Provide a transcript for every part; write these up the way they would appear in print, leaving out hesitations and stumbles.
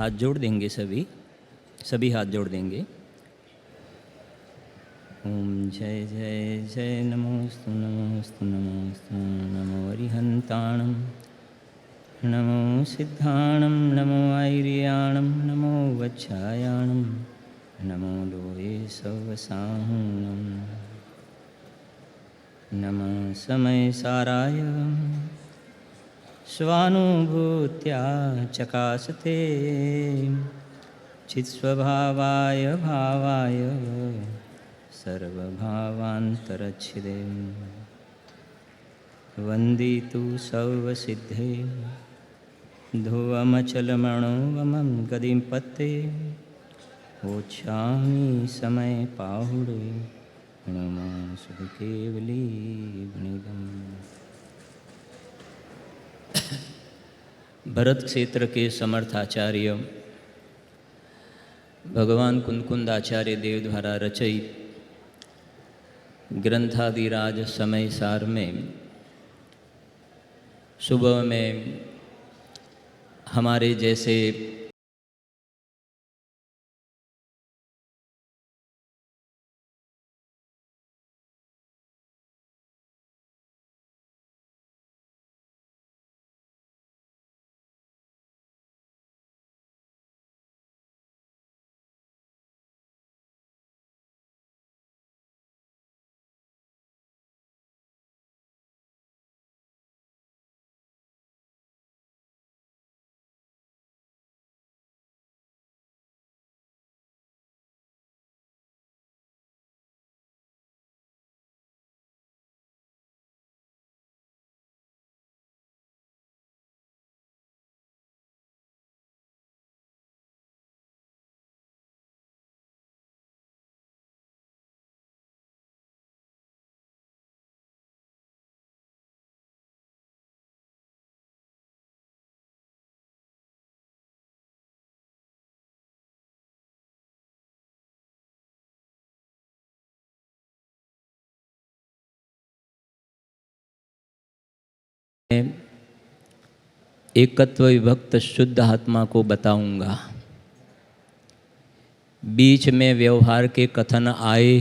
हाथ जोड़ देंगे, सभी हाथ जोड़ देंगे। ओम जय जय जय नमोस्तु नमोस्तु नमोस्तु नमो अरिहंताणं, नमो सिद्धाणं, नमो आयर्याणं, नमो वच्छायाणं, नमो लोये सवसाहुणं, नमः समय साराय स्वानुभूत्या चकासते चित्स्वभावाय भावाय सर्वभावान्तरच्छिदे वन्दितु सर्वसिद्धे ध्रुवमचलमणोवमं गतिं पत्ते वोच्छामि समय पाहुडे नमः सुखकेवली वनिदम्। भरत क्षेत्र के समर्थ आचार्य भगवान कुंदकुंद आचार्य देव द्वारा रचित ग्रंथादिराज समय सार में सुबह में हमारे जैसे एकत्व विभक्त शुद्ध आत्मा को बताऊंगा। बीच में व्यवहार के कथन आए,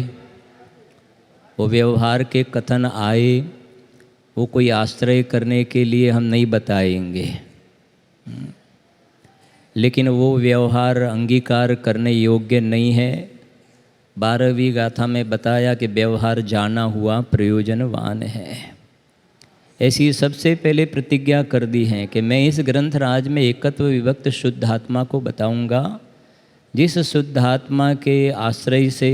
वो व्यवहार के कथन आए वो कोई आश्रय करने के लिए हम नहीं बताएंगे, लेकिन वो व्यवहार अंगीकार करने योग्य नहीं है। 12वीं गाथा में बताया कि व्यवहार जाना हुआ प्रयोजनवान है। ऐसी सबसे पहले प्रतिज्ञा कर दी है कि मैं इस ग्रंथराज में एकत्व विभक्त शुद्ध आत्मा को बताऊंगा, जिस शुद्ध आत्मा के आश्रय से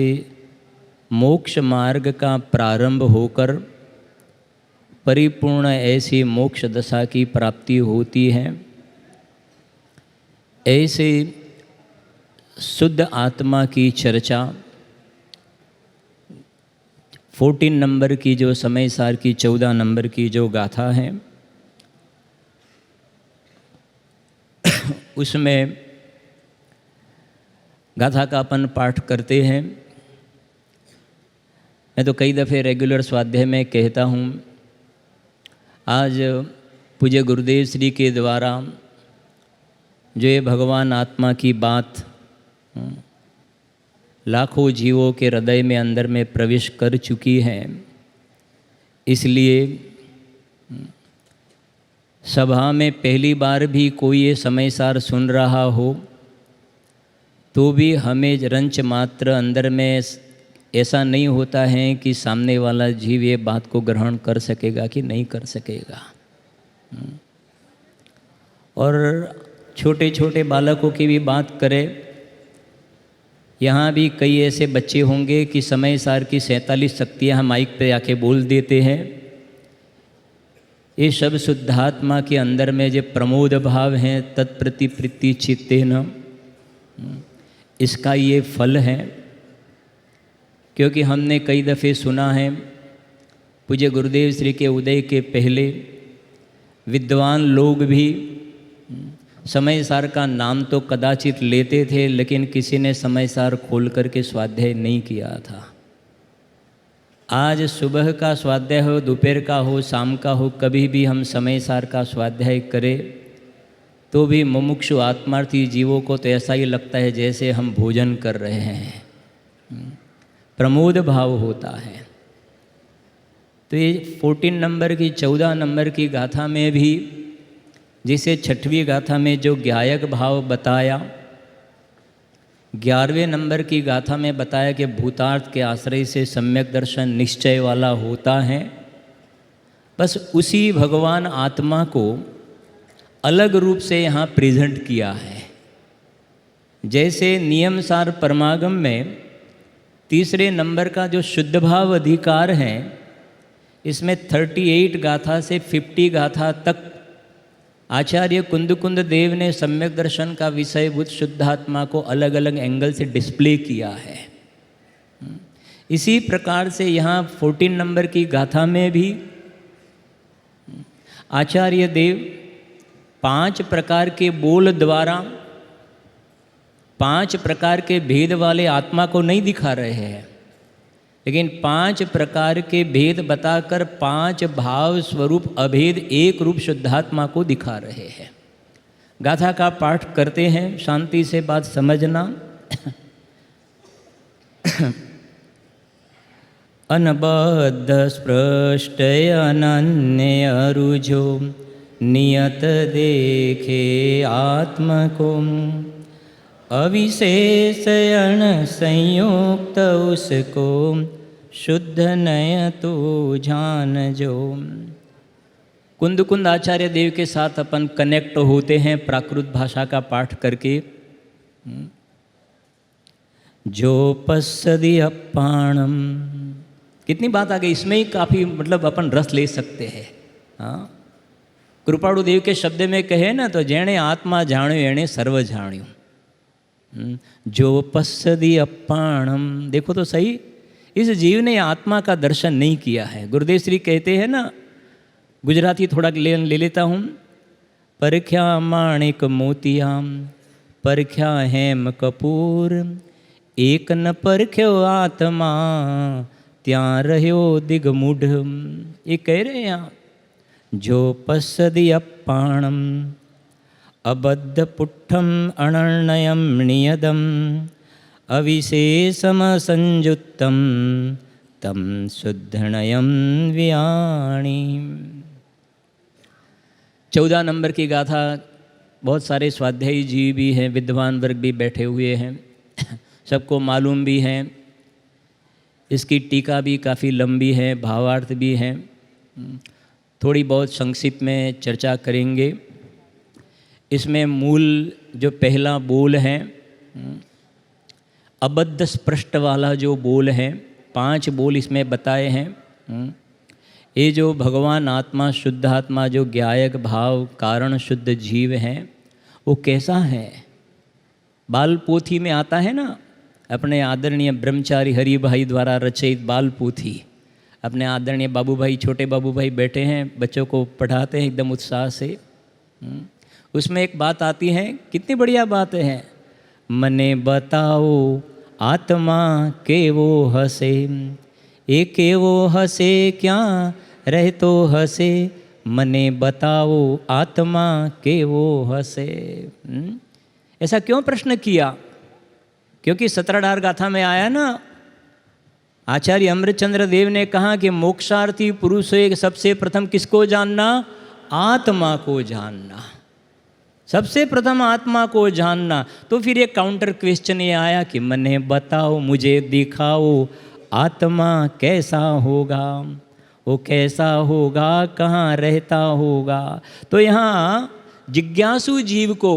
मोक्ष मार्ग का प्रारंभ होकर परिपूर्ण ऐसी मोक्ष दशा की प्राप्ति होती है। ऐसे शुद्ध आत्मा की चर्चा 14 नंबर की जो समय सार की 14 नंबर की जो गाथा है उसमें गाथा का अपन पाठ करते हैं। मैं तो कई दफ़े रेगुलर स्वाध्याय में कहता हूँ, आज पूज्य गुरुदेव श्री के द्वारा जो ये भगवान आत्मा की बात लाखों जीवों के हृदय में अंदर में प्रवेश कर चुकी है, इसलिए सभा में पहली बार भी कोई ये समय सार सुन रहा हो तो भी हमें रंच मात्र अंदर में ऐसा नहीं होता है कि सामने वाला जीव ये बात को ग्रहण कर सकेगा कि नहीं कर सकेगा। और छोटे छोटे बालकों की भी बात करें, यहाँ भी कई ऐसे बच्चे होंगे कि समय सार की 47 शक्तियाँ हम माइक पे आके बोल देते हैं। ये सब शुद्धात्मा के अंदर में जो प्रमोद भाव हैं तत्प्रति प्रीति चित्तेन, इसका ये फल है। क्योंकि हमने कई दफ़े सुना है पूज्य गुरुदेव श्री के उदय के पहले विद्वान लोग भी समय सार का नाम तो कदाचित लेते थे, लेकिन किसी ने समय सार खोल करके स्वाध्याय नहीं किया था। आज सुबह का स्वाध्याय हो, दोपहर का हो, शाम का हो, कभी भी हम समय सार का स्वाध्याय करें तो भी मुमुक्षु आत्मार्थी जीवों को तो ऐसा ही लगता है जैसे हम भोजन कर रहे हैं, प्रमोद भाव होता है। तो ये 14 नंबर की 14 नंबर की गाथा में भी, जिसे 6वीं गाथा में जो ज्ञायक भाव बताया, 11वें नंबर की गाथा में बताया कि भूतार्थ के आश्रय से सम्यक दर्शन निश्चय वाला होता है। बस उसी भगवान आत्मा को अलग रूप से यहाँ प्रेजेंट किया है। जैसे नियमसार परमागम में 3रे नंबर का जो शुद्ध भाव अधिकार है, इसमें 38 गाथा से 50 गाथा तक आचार्य कुंद देव ने सम्यक दर्शन का विषयभूत शुद्धात्मा को अलग अलग एंगल से डिस्प्ले किया है। इसी प्रकार से यहाँ 14 नंबर की गाथा में भी आचार्य देव 5 प्रकार के बोल द्वारा 5 प्रकार के भेद वाले आत्मा को नहीं दिखा रहे हैं, लेकिन 5 प्रकार के भेद बताकर 5 भाव स्वरूप अभेद एक रूप शुद्धात्मा को दिखा रहे हैं। गाथा का पाठ करते हैं, शांति से बात समझना। अनबद्ध स्पृष्ट अनन्य अरुझो नियत देखे आत्म को, अविशेषण संयुक्त उसको शुद्ध नय तो जान जो। कुंद आचार्य देव के साथ अपन कनेक्ट होते हैं प्राकृत भाषा का पाठ करके। जो पश्यति अपाणम, कितनी बात आ गई इसमें ही, काफ़ी मतलब अपन रस ले सकते हैं। हाँ, कृपाणु देव के शब्द में कहे ना तो जेणे आत्मा जाण्यो एणे सर्व जाण्यो। जो पश्यति अपाणम, देखो तो सही, इस जीव ने आत्मा का दर्शन नहीं किया है। गुरुदेव श्री कहते हैं ना, गुजराती थोड़ा ले लेता हूँ। परख्या माणिक मोतियाम, परख्या हेम कपूर, एक न परख्यो आत्मा, त्या रह्यो दिगमूढ़। ये कह रहे हैं यहाँ, जो पश्यति अपाणम अबद्ध पुट्ठम अनर्णयम नियदम, अविशेषम संयुक्तम तम शुद्धनयम व्याणी। 14 नंबर की गाथा, बहुत सारे स्वाध्यायी जी भी हैं, विद्वान वर्ग भी बैठे हुए हैं, सबको मालूम भी है। इसकी टीका भी काफ़ी लंबी है, भावार्थ भी है, थोड़ी बहुत संक्षिप्त में चर्चा करेंगे। इसमें मूल जो पहला बोल है, अबद्ध स्पृष्ट वाला जो बोल है, 5 बोल इसमें बताए हैं। ये जो भगवान आत्मा, शुद्ध आत्मा, जो ज्ञायक भाव कारण शुद्ध जीव है, वो कैसा है? बाल पोथी में आता है ना, अपने आदरणीय ब्रह्मचारी हरि भाई द्वारा रचित बाल पोथी। अपने आदरणीय बाबू भाई, छोटे बाबू भाई बैठे हैं, बच्चों को पढ़ाते हैं एकदम उत्साह से। उसमें एक बात आती है, कितनी बढ़िया बात है। मने बताओ आत्मा के वो हसे, एक वो हसे क्या रह तो हसे, मने बताओ आत्मा के वो हसे। ऐसा क्यों प्रश्न किया? क्योंकि 17 गाथा में आया ना, आचार्य अमृतचंद्र देव ने कहा कि मोक्षार्थी पुरुष सबसे प्रथम किसको जानना? आत्मा को जानना, सबसे प्रथम आत्मा को जानना। तो फिर ये काउंटर क्वेश्चन ये आया कि मने बताओ, मुझे दिखाओ आत्मा कैसा होगा, वो कैसा होगा, कहाँ रहता होगा। तो यहाँ जिज्ञासु जीव को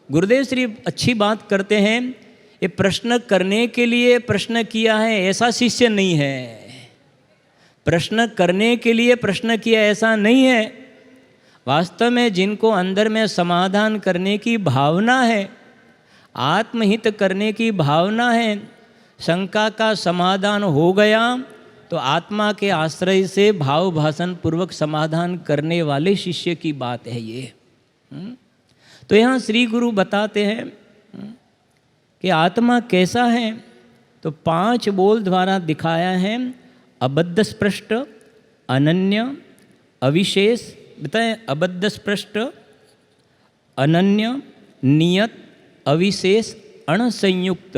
गुरुदेव श्री अच्छी बात करते हैं, ये प्रश्न करने के लिए प्रश्न किया है, ऐसा शिष्य नहीं है। प्रश्न करने के लिए प्रश्न किया ऐसा नहीं है। वास्तव में जिनको अंदर में समाधान करने की भावना है, आत्महित करने की भावना है, शंका का समाधान हो गया तो आत्मा के आश्रय से भाव भाषण पूर्वक समाधान करने वाले शिष्य की बात है ये। तो यहाँ श्री गुरु बताते हैं कि आत्मा कैसा है, तो 5 बोल द्वारा दिखाया है। अबद्ध स्पृष्ट, अनन्य, अविशेष। बताएं, अबद्ध स्पृष्ट, अनन्य, नियत, अविशेष, अणसंयुक्त,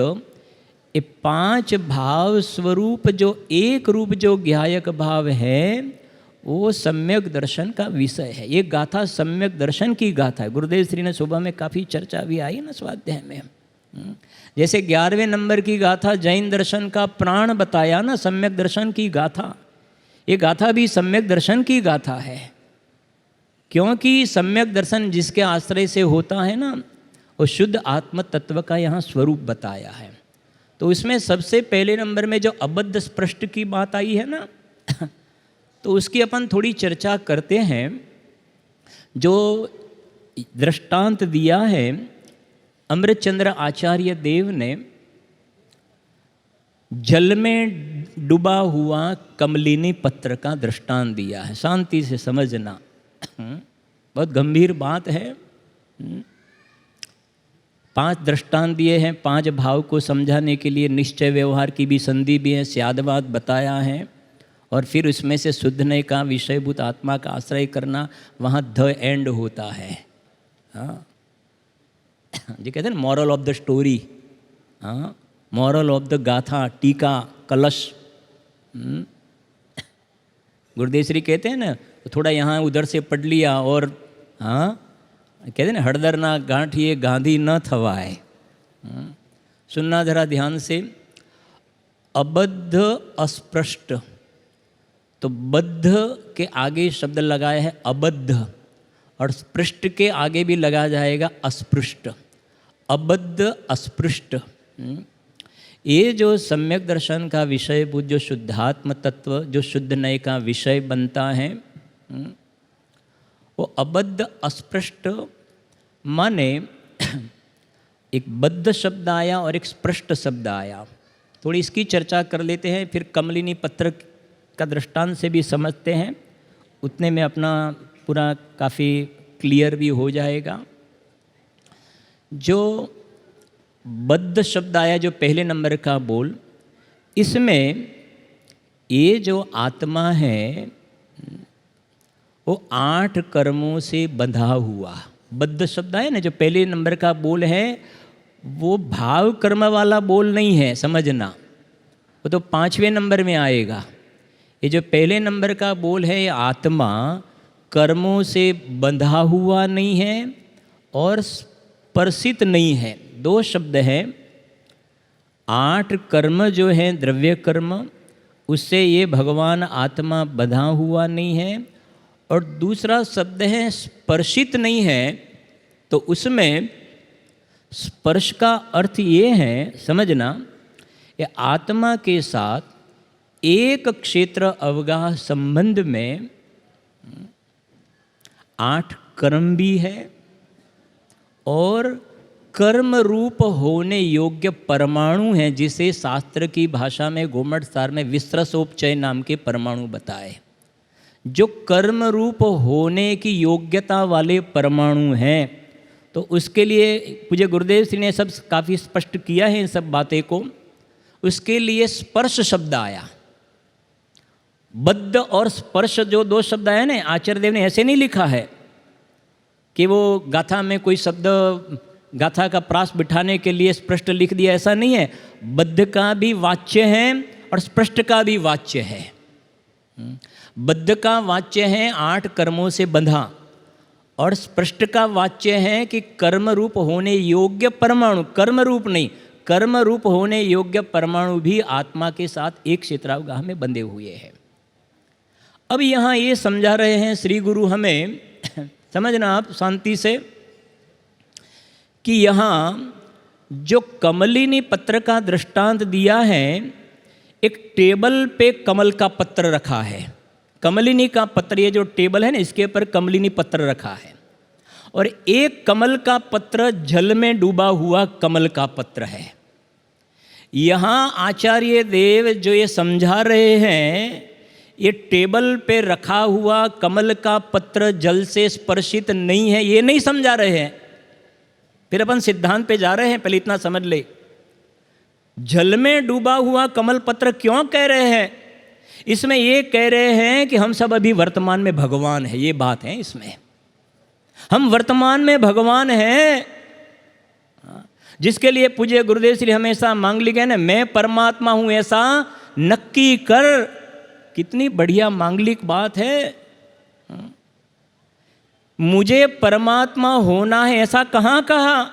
ये 5 भाव स्वरूप जो एक रूप जो ज्ञायक भाव है वो सम्यक दर्शन का विषय है। ये गाथा सम्यक दर्शन की गाथा है। गुरुदेव श्री ने सुबह में काफ़ी चर्चा भी आई ना स्वाध्याय में। जैसे 11वें नंबर की गाथा जैन दर्शन का प्राण बताया ना, सम्यक दर्शन की गाथा, ये गाथा भी सम्यक दर्शन की गाथा है। क्योंकि सम्यक दर्शन जिसके आश्रय से होता है ना, वो शुद्ध आत्म तत्व का यहाँ स्वरूप बताया है। तो उसमें सबसे पहले नंबर में जो अबद्ध स्पृष्ट की बात आई है ना, तो उसकी अपन थोड़ी चर्चा करते हैं। जो दृष्टांत दिया है अमृतचंद्र आचार्य देव ने, जल में डूबा हुआ कमलिनी पत्र का दृष्टांत दिया है। शांति से समझना, बहुत गंभीर बात है। 5 दृष्टांत दिए हैं, 5 भाव को समझाने के लिए। निश्चय व्यवहार की भी संधि भी है, स्यादवाद बताया है, और फिर उसमें से शुद्धने का, विषयभूत आत्मा का आश्रय करना, वहाँ द एंड होता है। हाँ जी, कहते हैं ना मॉरल ऑफ द स्टोरी, हाँ मॉरल ऑफ द गाथा, टीका, कलश। गुरुदेव श्री कहते हैं ना, थोड़ा यहाँ उधर से पढ़ लिया और हाँ कहते हैं ना, हड़दर ना गांठिए गांधी न थवाए। सुनना जरा ध्यान से। अबद्ध अस्पृष्ट, तो बद्ध के आगे शब्द लगाया है अबद्ध, और स्पृष्ट के आगे भी लगा जाएगा अस्पृष्ट। अबद्ध अस्पृष्ट, ये जो सम्यक दर्शन का विषय, जो शुद्धात्म तत्व, जो शुद्ध नय का विषय बनता है, वो अबद्ध अस्पृष्ट माने एक बद्ध शब्द आया और एक स्पृष्ट शब्द आया। थोड़ी इसकी चर्चा कर लेते हैं, फिर कमलिनी पत्र का दृष्टांत से भी समझते हैं। उतने में अपना पूरा काफ़ी क्लियर भी हो जाएगा। जो बद्ध शब्द आया, जो पहले नंबर का बोल, इसमें ये जो आत्मा है वो 8 कर्मों से बंधा हुआ। बद्ध शब्द है ना, जो पहले नंबर का बोल है, वो भाव कर्म वाला बोल नहीं है, समझना। वो तो 5वें नंबर में आएगा। ये जो पहले नंबर का बोल है, ये आत्मा कर्मों से बंधा हुआ नहीं है और स्पर्शित नहीं है। 2 शब्द हैं। 8 कर्म जो हैं द्रव्य कर्म, उससे ये भगवान आत्मा बंधा हुआ नहीं है, और दूसरा शब्द है स्पर्शित नहीं है। तो उसमें स्पर्श का अर्थ ये है, समझना, ये आत्मा के साथ एक क्षेत्र अवगाह संबंध में 8 कर्म भी है और कर्म रूप होने योग्य परमाणु हैं, जिसे शास्त्र की भाषा में गोमठ सार में विस्रसोपचय नाम के परमाणु बताए। जो कर्म रूप होने की योग्यता वाले परमाणु हैं, तो उसके लिए पूज्य गुरुदेव श्री ने सब काफ़ी स्पष्ट किया है इन सब बातें को। उसके लिए स्पर्श शब्द आया। बद्ध और स्पर्श जो 2 शब्द आया ना, आचार्य देव ने ऐसे नहीं लिखा है कि वो गाथा में कोई शब्द गाथा का प्रास बिठाने के लिए स्पष्ट लिख दिया, ऐसा नहीं है। बद्ध का भी वाच्य है और स्पष्ट का भी वाच्य है। बद्ध का वाच्य है 8 कर्मों से बंधा, और स्पष्ट का वाच्य है कि कर्म रूप होने योग्य परमाणु, कर्म रूप नहीं, कर्म रूप होने योग्य परमाणु भी आत्मा के साथ एक क्षेत्रावगाह में बंधे हुए हैं। अब यहाँ ये समझा रहे हैं श्री गुरु हमें, समझना आप शांति से, कि यहाँ जो कमलिनी पत्र का दृष्टांत दिया है, एक टेबल पे कमल का पत्र रखा है। कमलिनी का पत्र, ये जो टेबल है ना, इसके ऊपर कमलिनी पत्र रखा है, और एक कमल का पत्र जल में डूबा हुआ कमल का पत्र है। यहाँ आचार्य देव जो ये समझा रहे हैं, ये टेबल पे रखा हुआ कमल का पत्र जल से स्पर्शित नहीं है, ये नहीं समझा रहे हैं। फिर अपन सिद्धांत पे जा रहे हैं, पहले इतना समझ ले। जल में डूबा हुआ कमल पत्र क्यों कह रहे हैं? इसमें ये कह रहे हैं कि हम सब अभी वर्तमान में भगवान है, ये बात है इसमें। हम वर्तमान में भगवान हैं, जिसके लिए पूज्य गुरुदेव श्री हमेशा मांगलिक है ना, मैं परमात्मा हूं ऐसा नक्की कर। कितनी बढ़िया मांगलिक बात है। मुझे परमात्मा होना है ऐसा कहाँ कहा?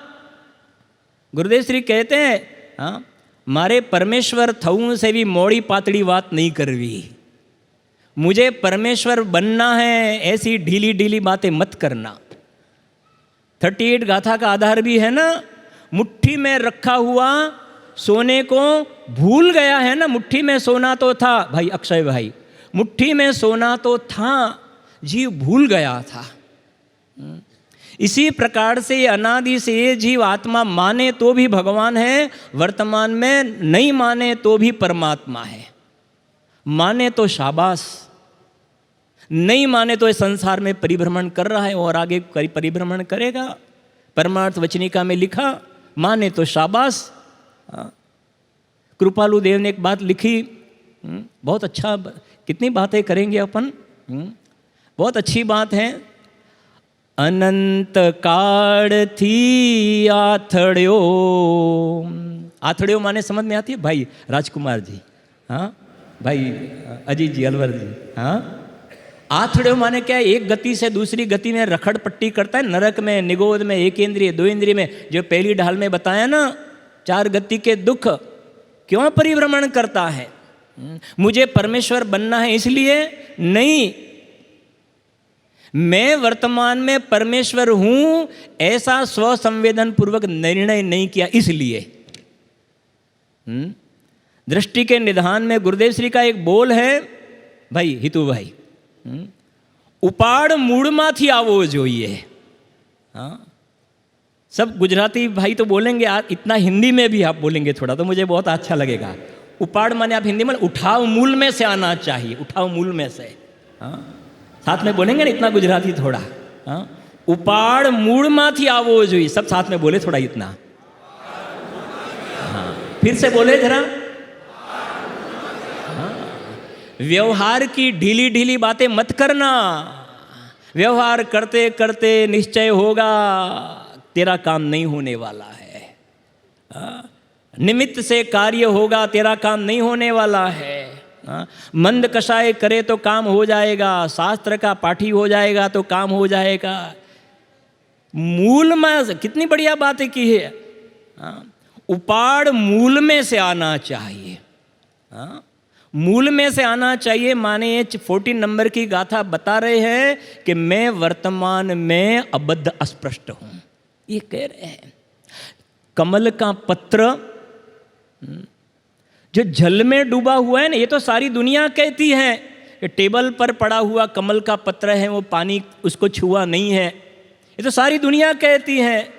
गुरुदेव श्री कहते हैं, हाँ, मारे परमेश्वर थऊ से भी मोड़ी पातड़ी बात नहीं करवी। मुझे परमेश्वर बनना है ऐसी ढीली ढीली बातें मत करना। 38 गाथा का आधार भी है ना, मुट्ठी में रखा हुआ सोने को भूल गया है ना। मुट्ठी में सोना तो था भाई, अक्षय भाई, मुट्ठी में सोना तो था, जीव भूल गया था। इसी प्रकार से अनादि से ये जीव आत्मा माने तो भी भगवान है, वर्तमान में नहीं माने तो भी परमात्मा है। माने तो शाबाश, नहीं माने तो इस संसार में परिभ्रमण कर रहा है और आगे परिभ्रमण करेगा। परमार्थ वचनिका में लिखा, माने तो शाबाश। कृपालु देव ने एक बात लिखी, बहुत अच्छा, कितनी बातें करेंगे अपन, बहुत अच्छी बात है। अनंत काल थी आथड़ियो, आथड़ियो माने समझ में आती है भाई राजकुमार जी, हाँ भाई अजीत जी, अलवर जी, हाँ। आथड़ियो माने क्या है? एक गति से दूसरी गति में रखड़ पट्टी करता है। नरक में, निगोद में, एक इंद्रिय, दो इंद्रिय में, जो पहली ढाल में बताया ना, 4 गति के दुख क्यों परिभ्रमण करता है? मुझे परमेश्वर बनना है इसलिए नहीं, मैं वर्तमान में परमेश्वर हूं ऐसा स्वसंवेदन पूर्वक निर्णय नहीं किया इसलिए। दृष्टि के निधान में गुरुदेव श्री का एक बोल है भाई हितू भाई, उपाड़ मूड़माथी आवो जोइए। हाँ, सब गुजराती भाई तो बोलेंगे, इतना हिंदी में भी आप बोलेंगे थोड़ा तो मुझे बहुत अच्छा लगेगा। उपाड़ माने आप हिंदी में उठाव मूल में से आना चाहिए, उठाव मूल में से। हाँ, साथ में बोलेंगे ना इतना गुजराती थोड़ा। हाँ, उपाड़ मूड़माथी आवो जोइए, सब साथ में बोले थोड़ा इतना। हाँ, फिर से बोले जरा। व्यवहार की ढीली ढीली बातें मत करना। व्यवहार करते करते निश्चय होगा तेरा काम नहीं होने वाला है। निमित्त से कार्य होगा, तेरा काम नहीं होने वाला है। मंद कषाय करे तो काम हो जाएगा, शास्त्र का पाठी हो जाएगा तो काम हो जाएगा। मूल में कितनी बढ़िया बातें की है। उपाड़ मूल में से आना चाहिए। मूल में से आना चाहिए माने 14 नंबर की गाथा बता रहे हैं कि मैं वर्तमान में अबद्ध अस्पष्ट हूं, ये कह रहे हैं। कमल का पत्र जो जल में डूबा हुआ है ना, ये तो सारी दुनिया कहती है कि टेबल पर पड़ा हुआ कमल का पत्र है, वो पानी उसको छुआ नहीं है, ये तो सारी दुनिया कहती है।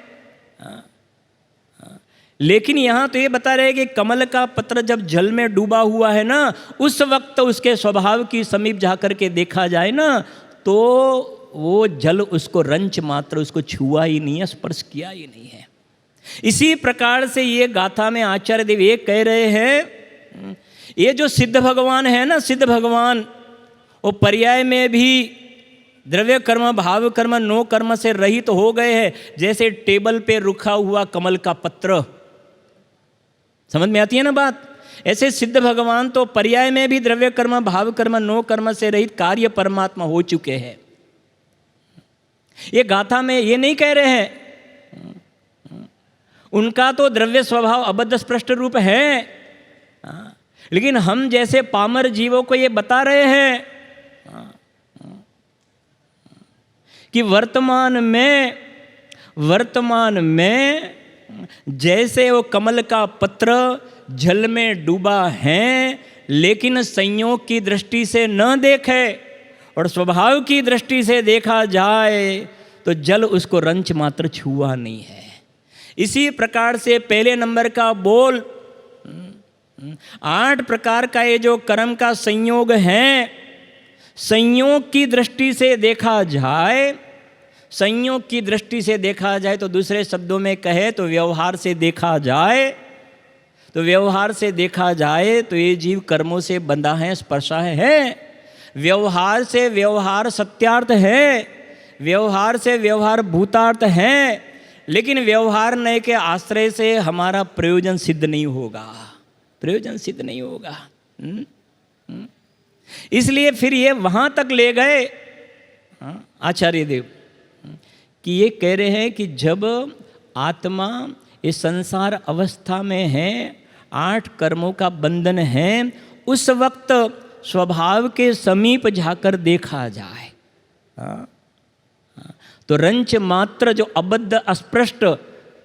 लेकिन यहाँ तो ये बता रहे कि कमल का पत्र जब जल में डूबा हुआ है ना, उस वक्त उसके स्वभाव की समीप जाकर के देखा जाए ना, तो वो जल उसको रंच मात्र उसको छुआ ही नहीं है, स्पर्श किया ही नहीं है। इसी प्रकार से ये गाथा में आचार्य देव ये कह रहे हैं, ये जो सिद्ध भगवान है ना, सिद्ध भगवान वो पर्याय में भी द्रव्य कर्म, भाव कर्म, नो कर्म से रहित हो गए हैं। जैसे टेबल पे रुखा हुआ कमल का पत्र, समझ में आती है ना बात? ऐसे सिद्ध भगवान तो पर्याय में भी द्रव्य कर्म, भाव कर्म, नो कर्म से रहित कार्य परमात्मा हो चुके हैं। ये गाथा में ये नहीं कह रहे हैं, उनका तो द्रव्य स्वभाव अबद्ध स्पष्ट रूप है, लेकिन हम जैसे पामर जीवों को ये बता रहे हैं कि वर्तमान में जैसे वो कमल का पत्र जल में डूबा है, लेकिन संयोग की दृष्टि से न देखे और स्वभाव की दृष्टि से देखा जाए तो जल उसको रंच मात्र छुआ नहीं है। इसी प्रकार से पहले नंबर का बोल 8 प्रकार का ये जो कर्म का संयोग है, संयोग की दृष्टि से देखा जाए, संयोग की दृष्टि से देखा जाए तो दूसरे शब्दों में कहे तो व्यवहार से देखा जाए, तो व्यवहार से देखा जाए तो ये जीव कर्मों से बंधा है, स्पर्शा है। व्यवहार से व्यवहार सत्यार्थ है, व्यवहार से व्यवहार भूतार्थ है, लेकिन व्यवहार नय के आश्रय से हमारा प्रयोजन सिद्ध नहीं होगा, प्रयोजन सिद्ध नहीं होगा। इसलिए फिर ये वहाँ तक ले गए आचार्य देव कि ये कह रहे हैं कि जब आत्मा इस संसार अवस्था में है, 8 कर्मों का बंधन है, उस वक्त स्वभाव के समीप जाकर देखा जाए तो रंच मात्र जो अबद्ध अस्पृष्ट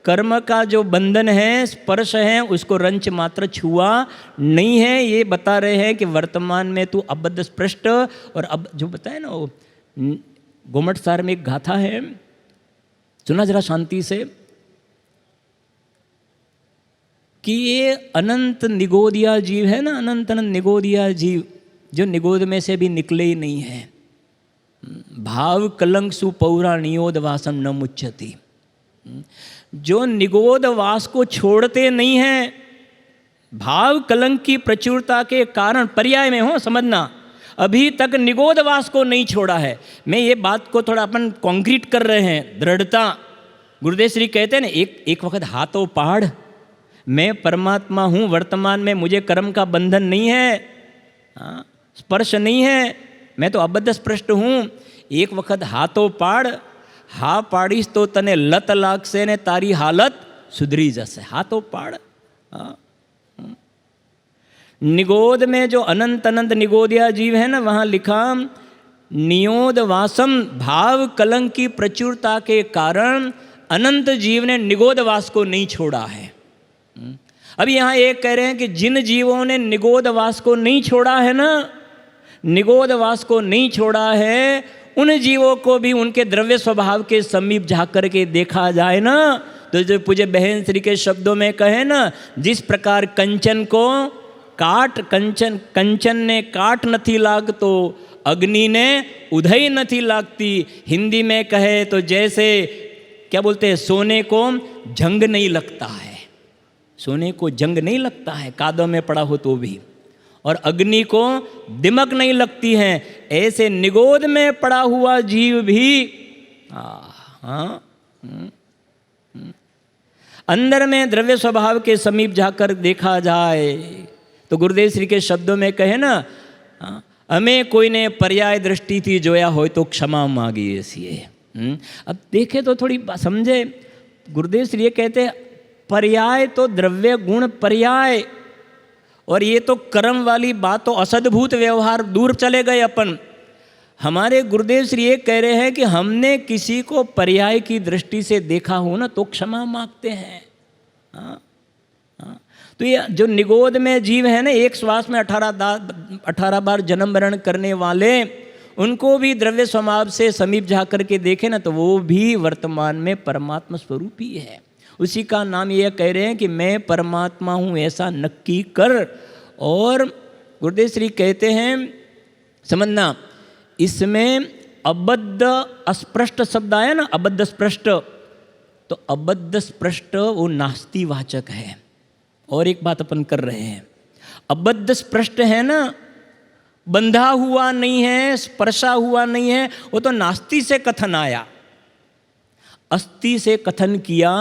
कर्म का जो बंधन है, स्पर्श है, उसको रंच मात्र छुआ नहीं है। ये बता रहे हैं कि वर्तमान में तू अबद्ध स्पृष्ट, और अब जो बताए ना वो गोमट सार में एक गाथा है, सुना जरा शांति से, कि ये अनंत निगोदिया जीव है ना, अनंत अनंत निगोदिया जीव जो निगोद में से भी निकले ही नहीं है। भाव कलंक सुपौरा नियोद वासम न मुच्यति, जो निगोद वास को छोड़ते नहीं हैं, भाव कलंक की प्रचुरता के कारण, पर्याय में हो समझना, अभी तक निगोद वास को नहीं छोड़ा है। मैं ये बात को थोड़ा अपन कॉन्क्रीट कर रहे हैं, दृढ़ता। गुरुदेव श्री कहते हैं ना, एक वक्त हाथों पहाड़, मैं परमात्मा हूँ, वर्तमान में मुझे कर्म का बंधन नहीं है, स्पर्श नहीं है, मैं तो अबद्ध स्पृष्ट हूँ। एक वक्त हाथों पाड़, हा पाड़ीस तो तने लत लागसे ने तारी हालत सुधरी जैसे, हाथों पाड़। निगोद में जो अनंत अनंत निगोदिया जीव है ना, वहाँ लिखा नियोद वासम, भाव कलंक की प्रचुरता के कारण अनंत जीव ने निगोद वास को नहीं छोड़ा है। अभी यहाँ एक कह रहे हैं कि जिन जीवों ने निगोद वास को नहीं छोड़ा है ना, निगोद वास को नहीं छोड़ा है, उन जीवों को भी उनके द्रव्य स्वभाव के समीप जाकर के देखा जाए ना, तो जो पूज्य बहन श्री के शब्दों में कहे ना, जिस प्रकार कंचन को काट, कंचन ने काट नहीं लाग तो अग्नि ने उधई नहीं लागती। हिंदी में कहे तो जैसे क्या बोलते हैं, सोने को जंग नहीं लगता है, सोने को जंग नहीं लगता है कादों में पड़ा हो तो भी, और अग्नि को दिमक नहीं लगती है, ऐसे निगोद में पड़ा हुआ जीव भी अंदर में द्रव्य स्वभाव के समीप जाकर देखा जाए तो गुरुदेव श्री के शब्दों में कहे ना, हमें कोई ने पर्याय दृष्टि थी जोया हो तो क्षमा मांगी ऐसी है। अब देखे तो थोड़ी समझे, गुरुदेव श्री ये कहते पर्याय तो द्रव्य गुण पर्याय, और ये तो कर्म वाली बात, तो असद्भूत व्यवहार दूर चले गए अपन। हमारे गुरुदेव श्री ये कह रहे हैं कि हमने किसी को पर्याय की दृष्टि से देखा हो ना तो क्षमा मांगते हैं। तो ये जो निगोद में जीव है ना, एक श्वास में 18 बार जन्म मरण करने वाले, उनको भी द्रव्य स्वभाव से समीप जा कर के देखे ना तो वो भी वर्तमान में परमात्मा स्वरूप ही है। उसी का नाम ये कह रहे हैं कि मैं परमात्मा हूँ ऐसा नक्की कर। और गुरुदेव श्री कहते हैं, समझना, इसमें अबद्ध अस्पृष्ट शब्द आया ना, अबद्ध स्पृष्ट, तो अबद्ध स्पृष्ट वो नास्तिवाचक है। और एक बात अपन कर रहे हैं, अबद्ध स्पृष्ट है ना, बंधा हुआ नहीं है, स्पर्शा हुआ नहीं है, वो तो नास्ति से कथन आया, अस्थि से कथन किया,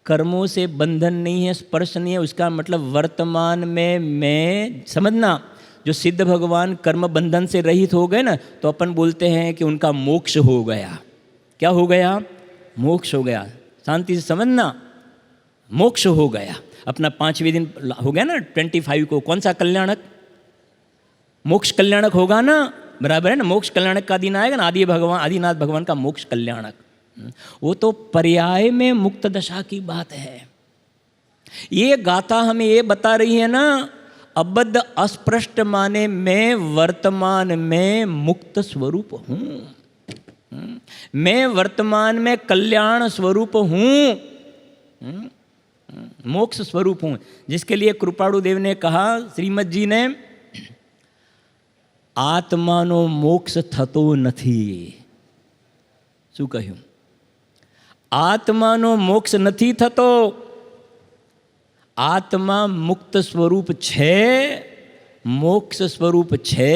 कर्मों से बंधन नहीं है, स्पर्श नहीं है, उसका मतलब वर्तमान में मैं, समझना, जो सिद्ध भगवान कर्म बंधन से रहित हो गए ना, तो अपन बोलते हैं कि उनका मोक्ष हो गया। क्या हो गया? मोक्ष हो गया। शांति से समझना, मोक्ष हो गया। अपना 5वें दिन हो गया ना 25 को, कौन सा कल्याणक? मोक्ष कल्याणक होगा ना, बराबर है ना, मोक्ष कल्याणक का दिन आएगा ना, आदिनाथ भगवान का मोक्ष कल्याणक, वो तो पर्याय में मुक्त दशा की बात है। ये गाथा हमें ये बता रही है ना, अबद्ध अस्पृष्ट माने मैं वर्तमान में मुक्त स्वरूप हूं, मैं वर्तमान में कल्याण स्वरूप हूं, मोक्ष स्वरूप हूं, जिसके लिए कृपाणु देव ने कहा, श्रीमद जी ने, आत्मानो मोक्ष थतो નથી। શું કહ્યું? આત્માનો મોક્ષ નથી થતો, આત્મા મુક્ત સ્વરૂપ છે, મોક્ષ સ્વરૂપ છે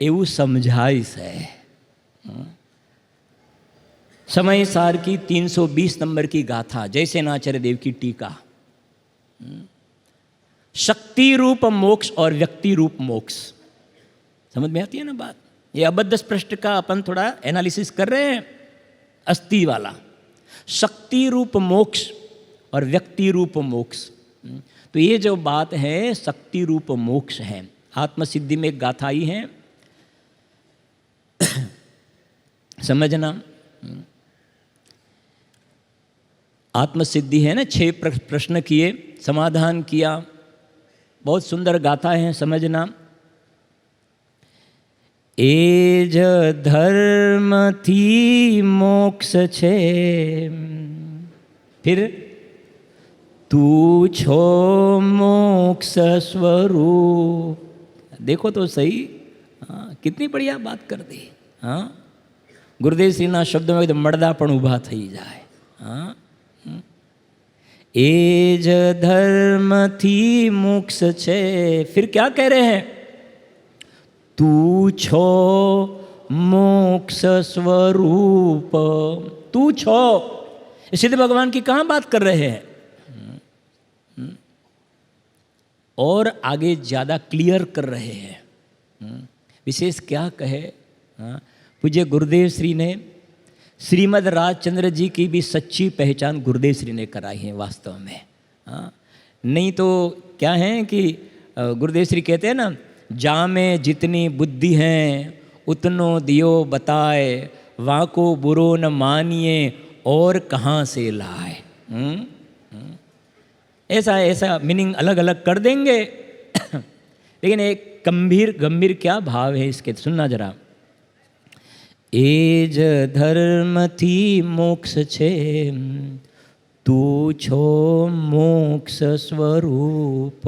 એવું સમજાય છે। समय सार की 320 नंबर की गाथा, जैसे नाचार्य देव की टीका। शक्ति रूप मोक्ष और व्यक्ति रूप मोक्ष, समझ में आती है ना बात। ये अबद्ध स्पृष्ट का अपन थोड़ा एनालिसिस कर रहे हैं, अस्थि वाला। शक्ति रूप मोक्ष और व्यक्ति रूप मोक्ष, तो ये जो बात है शक्ति रूप मोक्ष है। आत्मसिद्धि में एक गाथा आई है, समझना। आत्मसिद्धि है ना, 6 प्रश्न किए, समाधान किया, बहुत सुंदर गाथा है, समझना। एज धर्म थी मोक्ष छे, फिर तू छो मोक्ष स्वरूप। देखो तो सही, हाँ, कितनी बढ़िया बात कर दी। हाँ, गुरुदेव श्री ना शब्द में तो मर्दा पण उभा थई जाए। हाँ, एज धर्म थी मोक्ष छे, फिर क्या कह रहे हैं? तू छो मोक्ष स्वरूप, तू छो। सिद्ध भगवान की कहाँ बात कर रहे हैं? और आगे ज़्यादा क्लियर कर रहे हैं। विशेष क्या कहे? पूज्य गुरुदेव श्री ने श्रीमद् राजचंद्र जी की भी सच्ची पहचान गुरुदेव श्री ने कराई है वास्तव में। नहीं तो क्या है कि गुरुदेव श्री कहते हैं ना, जा में जितनी बुद्धि है उतनो दियो बताए, वहाँ को बुरो न मानिए और कहाँ से लाए। ऐसा ऐसा मीनिंग अलग अलग कर देंगे लेकिन एक गंभीर क्या भाव है इसके, सुनना जरा। एज धर्म थी मोक्ष छे, तू छो मोक्ष स्वरूप।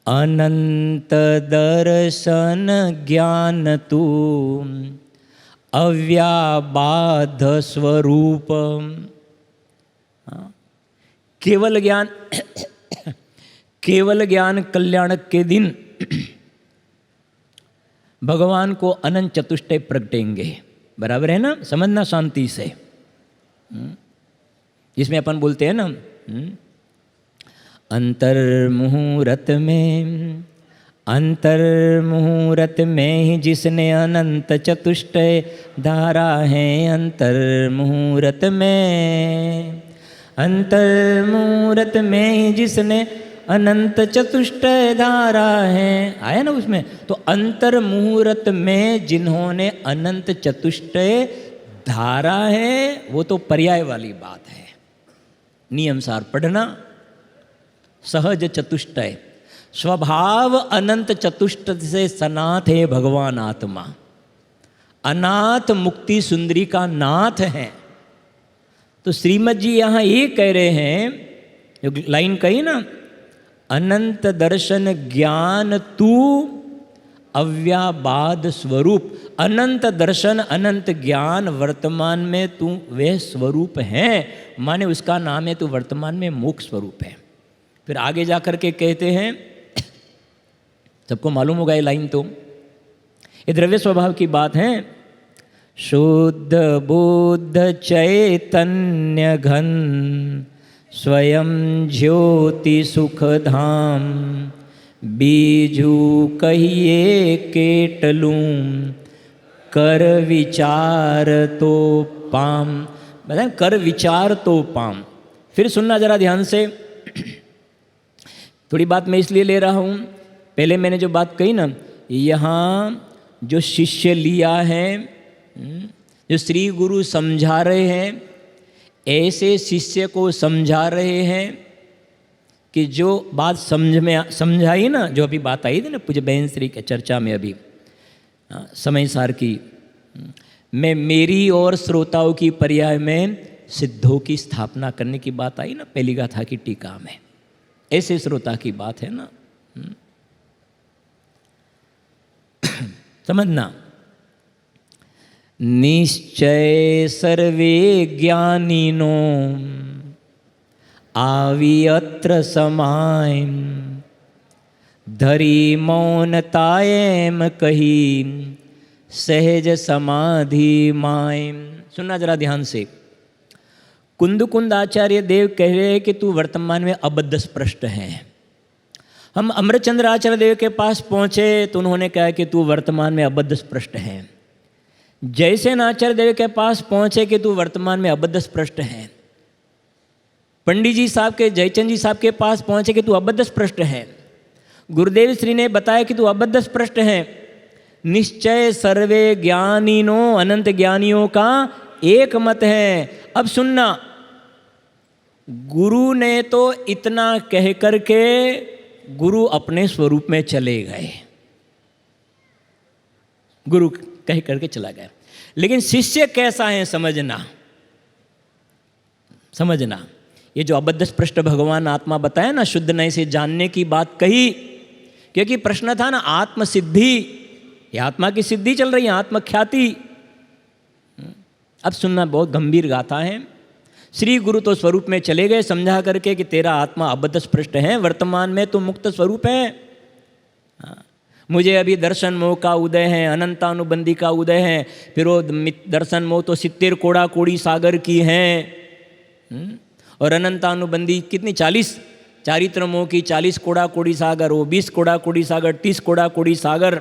अनंत दर्शन ज्ञान तू अव्याबाध स्वरूप। केवल ज्ञान कल्याणक के दिन भगवान को अनंत चतुष्टय प्रगटेंगे। बराबर है ना, समझना शांति से। जिसमें अपन बोलते हैं ना, अंतर मुहूर्त में ही जिसने अनंत चतुष्टय धारा है। अंतर मुहूर्त में ही जिसने अनंत चतुष्टय धारा है। आया ना उसमें, तो अंतर मुहूर्त में जिन्होंने अनंत चतुष्टय धारा है, वो तो पर्याय वाली बात है। नियम सार पढ़ना। सहज चतुष्टय, स्वभाव अनंत चतुष्टय से सनाथ है भगवान आत्मा। अनाथ मुक्ति सुंदरी का नाथ है। तो श्रीमद जी यहाँ ये कह रहे हैं, जो लाइन कही ना, अनंत दर्शन ज्ञान तू अव्याबाद स्वरूप। अनंत दर्शन अनंत ज्ञान वर्तमान में तू वह स्वरूप है, माने उसका नाम है, तू वर्तमान में मोक्ष स्वरूप है। फिर आगे जाकर के कहते हैं, सबको मालूम होगा ये लाइन, तो ये द्रव्य स्वभाव की बात है। शुद्ध बुद्ध चैतन्य घन स्वयं ज्योति सुख धाम। बीजू कहिए केटलूं कर विचार तो पाम। बताए कर विचार तो पाम। फिर सुनना जरा ध्यान से। थोड़ी बात मैं इसलिए ले रहा हूँ, पहले मैंने जो बात कही ना, यहाँ जो शिष्य लिया है, जो श्री गुरु समझा रहे हैं, ऐसे शिष्य को समझा रहे हैं कि जो बात समझाई ना, जो अभी बात आई थी ना पूज्य बहन श्री के चर्चा में अभी समय सार की, मैं मेरी और श्रोताओं की पर्याय में सिद्धों की स्थापना करने की बात आई ना पहली गाथा की टीका में। ऐसे श्रोता की बात है ना। समझना। निश्चय सर्वे ज्ञानिनो आवी अत्र समाय। धरी मौनताएम कही सहज समाधि माय। सुनना जरा ध्यान से। कुंद आचार्य देव कह रहे हैं कि तू वर्तमान में अबद्ध स्पृष्ट है। हम अमृतचंद्र आचार्य देव के पास पहुँचे तो उन्होंने कहा कि तू वर्तमान में अबद्ध स्पृष्ट है। जयसेन आचार्य देव के पास पहुँचे कि तू वर्तमान में अबद्ध स्पृष्ट है। पंडित जी साहब के जयचंद जी साहब के पास पहुँचे कि तू अबद्ध स्पृष्ट है। गुरुदेव श्री ने बताया कि तू अबद्ध स्पृष्ट है। निश्चय सर्वे ज्ञानीनो, अनंत ज्ञानियों का एक मत है। अब सुनना, गुरु ने तो इतना कह करके गुरु अपने स्वरूप में चले गए, गुरु कह करके चला गया। लेकिन शिष्य कैसा है समझना, समझना। ये जो अबद्ध स्पृष्ट भगवान आत्मा बताया ना, शुद्ध नए से जानने की बात कही, क्योंकि प्रश्न था ना आत्म सिद्धि, ये आत्मा की सिद्धि चल रही है, आत्मख्याति। अब सुनना, बहुत गंभीर गाथा है। श्री गुरु तो स्वरूप में चले गए समझा करके कि तेरा आत्मा अबद्ध स्पृष्ट है, वर्तमान में तो मुक्त स्वरूप है। मुझे अभी दर्शन मोह का उदय है, अनंतानुबंधी का उदय है। फिर वो दर्शन मोह तो 70 कोड़ा कोड़ी सागर की हैं, और अनंतानुबंधी कितनी 40 चारित्र मोह की 40 कोड़ा कोड़ी सागर, वो 20 कोड़ा कोड़ी सागर, 30 कोड़ा कोड़ी सागर।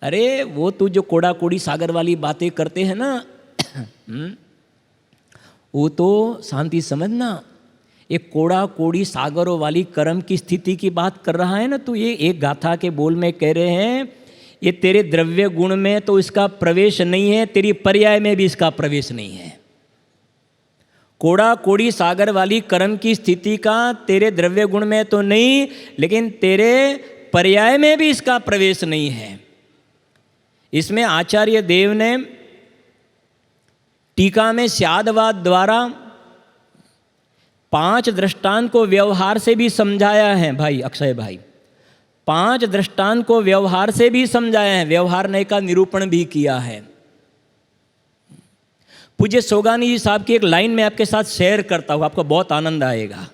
अरे वो तू जो कोड़ा कोड़ी सागर वाली बातें करते हैं ना, वो तो शांति समझना, एक कोड़ा कोड़ी सागरों वाली कर्म की स्थिति की बात कर रहा है ना। तो ये एक गाथा के बोल में कह रहे हैं, ये तेरे द्रव्य गुण में तो इसका प्रवेश नहीं है, तेरी पर्याय में भी इसका प्रवेश नहीं है। कोड़ा कोड़ी सागर वाली कर्म की स्थिति का तेरे द्रव्य गुण में तो नहीं, लेकिन तेरे पर्याय में भी इसका प्रवेश नहीं है। इसमें आचार्य देव ने टीका में स्यादवाद द्वारा 5 दृष्टांत को व्यवहार से भी समझाया है। भाई अक्षय भाई, 5 दृष्टांत को व्यवहार से भी समझाया है, व्यवहार नय का निरूपण भी किया है। पूज्य सोगानी जी साहब की एक लाइन में आपके साथ शेयर करता हूँ, आपको बहुत आनंद आएगा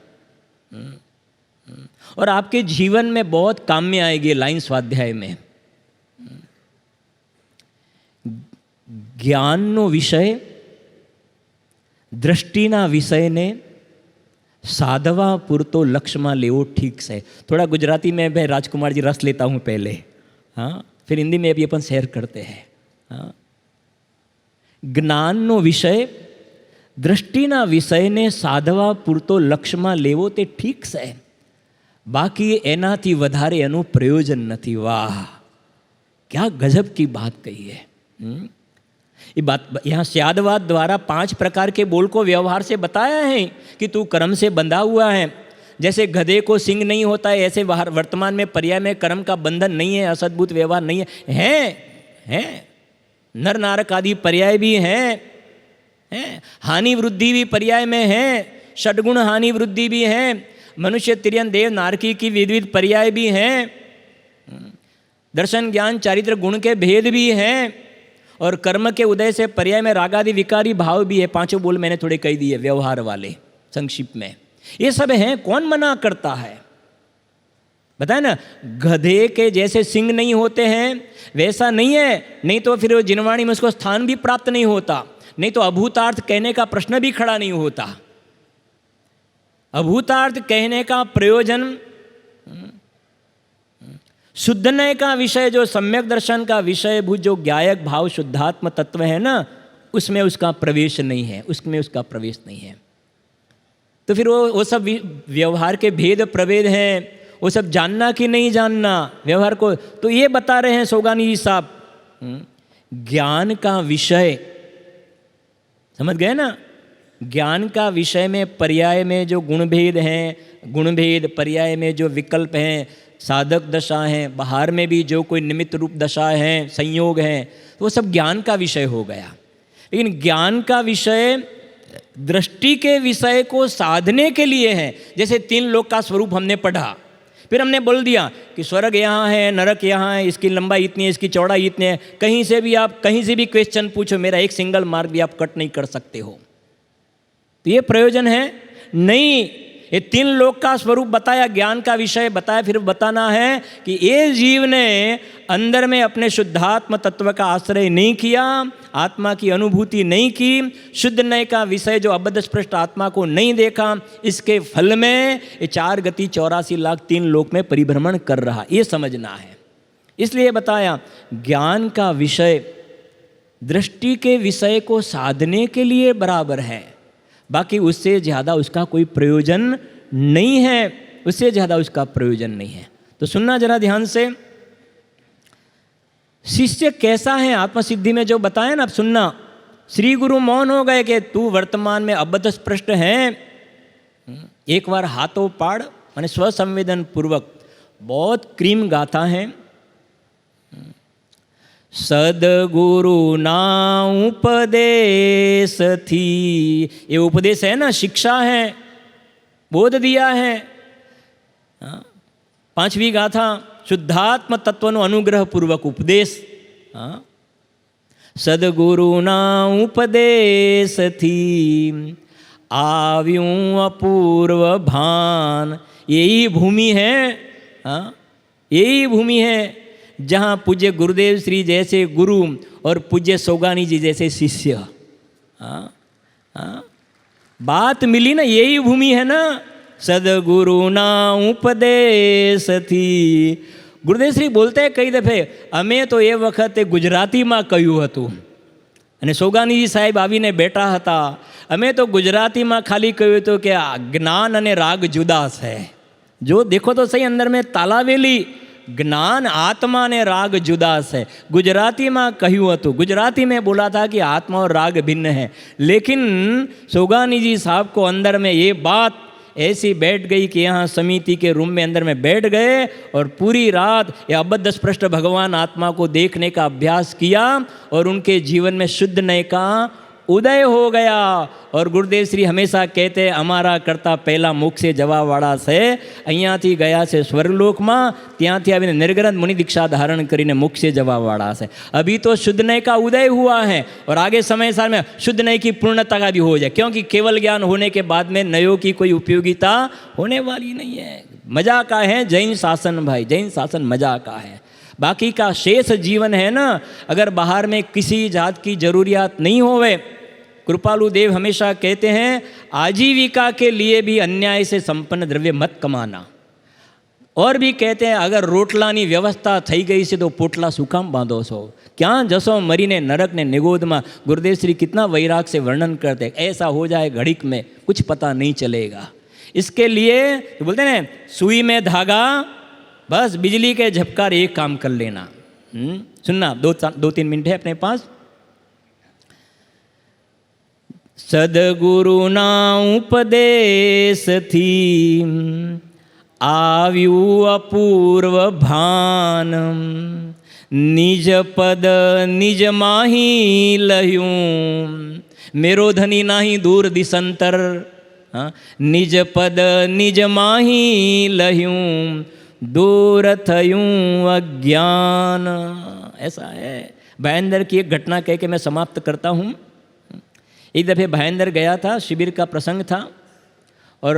और आपके जीवन में बहुत काम में आएगी लाइन स्वाध्याय में। ज्ञाननो विषय दृष्टिना विषय ने साधवा पुरतो लक्ष्य लेवो ठीक से। थोड़ा गुजराती में मैं राजकुमार जी रस लेता हूँ पहले, हाँ, फिर हिंदी में भी अपन शेयर करते हैं। हाँ, ज्ञाननो विषय दृष्टिना विषय ने साधवा पुरतो लक्ष्य लेवो ते ठीक से, बाकी एनाथी वधारे एनु प्रयोजन नथी। वाह, क्या गजब की बात कही है। ये बात यहाँ स्यादवाद द्वारा 5 प्रकार के बोल को व्यवहार से बताया है कि तू कर्म से बंधा हुआ है। जैसे गधे को सिंग नहीं होता है, ऐसे वर्तमान में पर्याय में कर्म का बंधन नहीं है, असद्भुत व्यवहार नहीं है। नर नारक आदि पर्याय भी हैं, हानि वृद्धि भी पर्याय में है, षड्गुण हानि वृद्धि भी है, मनुष्य तिर्यन देव नारकी की विविध पर्याय भी हैं, दर्शन ज्ञान चारित्र गुण के भेद भी हैं, और कर्म के उदय से पर्याय में रागादि विकारी भाव भी है। 5 बोल मैंने थोड़े कह दिए व्यवहार वाले संक्षिप्त में। ये सब हैं, कौन मना करता है? बताए ना, गधे के जैसे सिंग नहीं होते हैं वैसा नहीं है, नहीं तो फिर जिनवाणी में उसको स्थान भी प्राप्त नहीं होता, नहीं तो अभूतार्थ कहने का प्रश्न भी खड़ा नहीं होता। अभूतार्थ कहने का प्रयोजन शुद्ध नय का विषय, जो सम्यक दर्शन का विषय भूत जो ज्ञायक भाव शुद्धात्म तत्व है ना, उसमें उसका प्रवेश नहीं है, उसमें उसका प्रवेश नहीं है। तो फिर वो सब व्यवहार के भेद प्रभेद हैं, वो सब जानना कि नहीं जानना व्यवहार को, तो ये बता रहे हैं सोगानी जी साहब। ज्ञान का विषय समझ गए ना, ज्ञान का विषय में पर्याय में जो गुणभेद हैं, गुणभेद पर्याय में जो विकल्प हैं, साधक दशा हैं, बाहर में भी जो कोई निमित्त रूप दशा हैं, संयोग हैं, तो वो सब ज्ञान का विषय हो गया। लेकिन ज्ञान का विषय दृष्टि के विषय को साधने के लिए है। जैसे 3 लोक का स्वरूप हमने पढ़ा, फिर हमने बोल दिया कि स्वर्ग यहाँ है, नरक यहाँ है, इसकी लंबाई इतनी है, इसकी चौड़ाई इतनी है। कहीं से भी आप कहीं से भी क्वेश्चन पूछो, मेरा एक सिंगल मार्क भी आप कट नहीं कर सकते हो। तो ये प्रयोजन है नहीं। ये 3 लोक का स्वरूप बताया, ज्ञान का विषय बताया, फिर बताना है कि ये जीव ने अंदर में अपने शुद्धात्म तत्व का आश्रय नहीं किया, आत्मा की अनुभूति नहीं की, शुद्ध नय का विषय जो अबद्ध स्पष्ट आत्मा को नहीं देखा, इसके फल में ये 4 गति 84 लाख 3 लोक में परिभ्रमण कर रहा, ये समझना है। इसलिए बताया ज्ञान का विषय दृष्टि के विषय को साधने के लिए बराबर है, बाकी उससे ज़्यादा उसका कोई प्रयोजन नहीं है, उससे ज़्यादा उसका प्रयोजन नहीं है। तो सुनना जरा ध्यान से, शिष्य कैसा है आत्मसिद्धि में जो बताया ना, अब सुनना। श्री गुरु मौन हो गए कि तू वर्तमान में अबद्ध स्पष्ट है, एक बार हाथों पाड़ माने स्वसंवेदन पूर्वक बहुत क्रीम गाथा है। सदगुरु ना उपदेश थी, ये उपदेश है ना, शिक्षा है, बोध दिया है। 5वीं गाथा शुद्धात्म तत्वनो अनुग्रह पूर्वक उपदेश। सदगुरु ना उपदेश थी, आव्यूं अपूर्व भान, यही भूमि है, यही भूमि है जहाँ पूज्य गुरुदेव श्री जैसे गुरु और पूज्य सोगानी जी जैसे शिष्य, बात मिली ना, यही भूमि है ना। सदगुरु ना उपदेश थी, गुरुदेव श्री बोलते हैं कई दफे, अमे तो ये वखते गुजराती में कह્યું હતું અને સોગાનીજી સાહેબ આવીને બેઠા હતા, અમે તો ગુજરાતીમાં ખાલી કહ્યું હતું કે જ્ઞાન અને રાગ જુદા છે। જો देखो तो सही अंदर में तालावेली ज्ञान आत्मा ने राग जुदा से, गुजराती में कह્યું હતું, गुजराती में बोला था कि आत्मा और राग भिन्न है, लेकिन सोगानी जी साहब को अंदर में ये बात ऐसी बैठ गई कि यहाँ समिति के रूम में अंदर में बैठ गए और पूरी रात ये अबद्ध स्पष्ट भगवान आत्मा को देखने का अभ्यास किया और उनके जीवन में शुद्ध नय का उदय हो गया। और गुरुदेव श्री हमेशा कहते अमारा करता पहला मोक्ष जवावाड़ा से, અહીંયાથી ગયા છે સ્વર્ગલોકમાં, ત્યાંથી આવીને निर्ग्रंथ मुनि दीक्षा धारण કરીને मोक्ष जवावाड़ा से। अभी तो शुद्ध नय का उदय हुआ है और आगे समय साल में शुद्ध नय की पूर्णता का भी हो जाए, क्योंकि केवल ज्ञान होने के बाद में नयों की कोई उपयोगिता होने वाली नहीं है। मजा का है जैन शासन भाई, जैन शासन मजा का है, बाकी का शेष जीवन है ना, अगर बाहर में किसी जात की जरूरियात नहीं होवे, कृपालु देव हमेशा कहते हैं आजीविका के लिए भी अन्याय से संपन्न द्रव्य मत कमाना। और भी कहते हैं अगर रोटलानी व्यवस्था थई गई से तो पोटला सुकाम बांधो सो, क्या जसो मरीने नरक ने निगोद में। गुरुदेव श्री कितना वैराग से वर्णन करते, ऐसा हो जाए घड़ीक में कुछ पता नहीं चलेगा। इसके लिए तो बोलते हैं सुई में धागा, बस बिजली के झपकार एक काम कर लेना। सुनना, 2-3 मिनट है अपने पास। सदगुरु ना उपदेश थी, आव्યું अपूर्व भान, निज पद निज माही लह्यूं, मेरो धनी नाही दूर दिसंतर, निज पद निज माही लह्यूं, दूर थयूं अज्ञान। ऐसा है। भायंदर की एक घटना कह के मैं समाप्त करता हूँ। एक दफ़े भायंदर गया था, शिविर का प्रसंग था और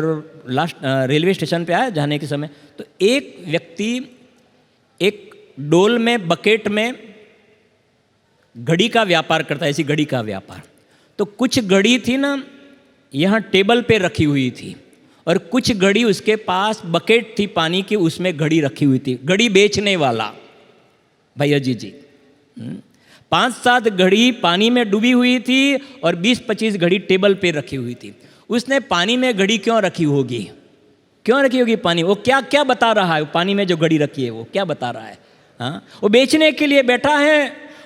लास्ट रेलवे स्टेशन पे आया जाने के समय, तो एक व्यक्ति एक डोल में बकेट में घड़ी का व्यापार करता है, ऐसी घड़ी का व्यापार। तो कुछ घड़ी थी ना यहाँ टेबल पे रखी हुई थी और कुछ घड़ी उसके पास बकेट थी पानी की, उसमें घड़ी रखी हुई थी। घड़ी बेचने वाला भैया जी 5-7 घड़ी पानी में डूबी हुई थी और 20-25 घड़ी टेबल पे रखी हुई थी। उसने पानी में घड़ी क्यों रखी होगी, क्यों रखी होगी पानी, वो क्या क्या बता रहा है, पानी में जो घड़ी रखी है वो क्या बता रहा है? हाँ, वो बेचने के लिए बैठा है।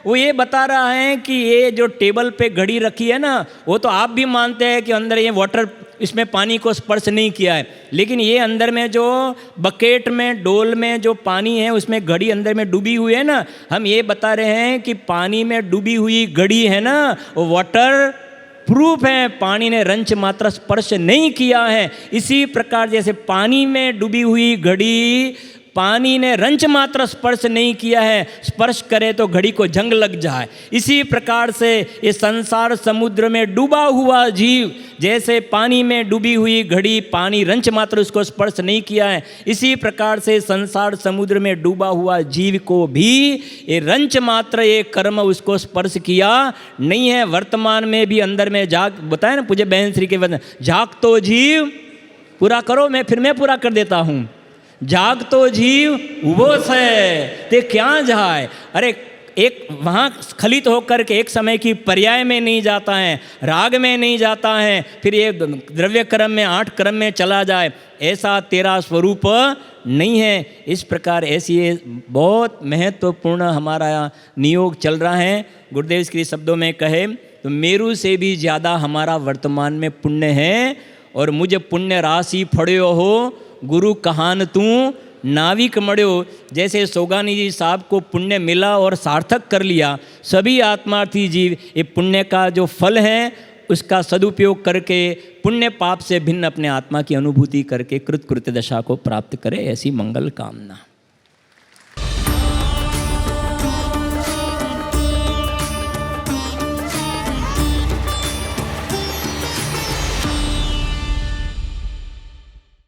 वो ये बता रहा है कि ये जो टेबल पे घड़ी रखी है ना, वो तो आप भी मानते हैं कि अंदर ये वाटर, इसमें पानी को स्पर्श नहीं किया है, लेकिन ये अंदर में जो बकेट में डोल में जो पानी है उसमें घड़ी अंदर में डूबी हुई है ना, हम ये बता रहे हैं कि पानी में डूबी हुई घड़ी है ना, वो वाटर प्रूफ है, पानी ने रंच मात्र स्पर्श नहीं किया है। इसी प्रकार जैसे पानी में डूबी हुई घड़ी पानी ने रंच मात्र स्पर्श नहीं किया है, स्पर्श करे तो घड़ी को जंग लग जाए। इसी प्रकार से इस संसार समुद्र में डूबा हुआ जीव, जैसे पानी में डूबी हुई घड़ी पानी रंच मात्र उसको स्पर्श नहीं किया है, इसी प्रकार से संसार समुद्र में डूबा हुआ जीव को भी ये रंच मात्र ये कर्म उसको स्पर्श किया नहीं है। वर्तमान में भी अंदर में जाग, बताया ना पूज्य बहन श्री के वचन, जाग तो जीव, पूरा करो मैं पूरा कर देता हूँ। जाग तो जीव उबो से ते क्या जाए। अरे एक वहाँ स्खलित होकर के एक समय की पर्याय में नहीं जाता है, राग में नहीं जाता है, फिर ये द्रव्य क्रम में 8 क्रम में चला जाए, ऐसा तेरा स्वरूप नहीं है। इस प्रकार ऐसी बहुत महत्वपूर्ण हमारा नियोग चल रहा है। गुरुदेव के शब्दों में कहे तो मेरू से भी ज़्यादा हमारा वर्तमान में पुण्य है, और मुझे पुण्य राशि फड़्यो हो गुरु कहान तू नाविक मड़्यो। जैसे सोगानी जी साहब को पुण्य मिला और सार्थक कर लिया, सभी आत्मार्थी जीव ये पुण्य का जो फल है उसका सदुपयोग करके पुण्य पाप से भिन्न अपने आत्मा की अनुभूति करके कृतकृत्य दशा को प्राप्त करे, ऐसी मंगल कामना।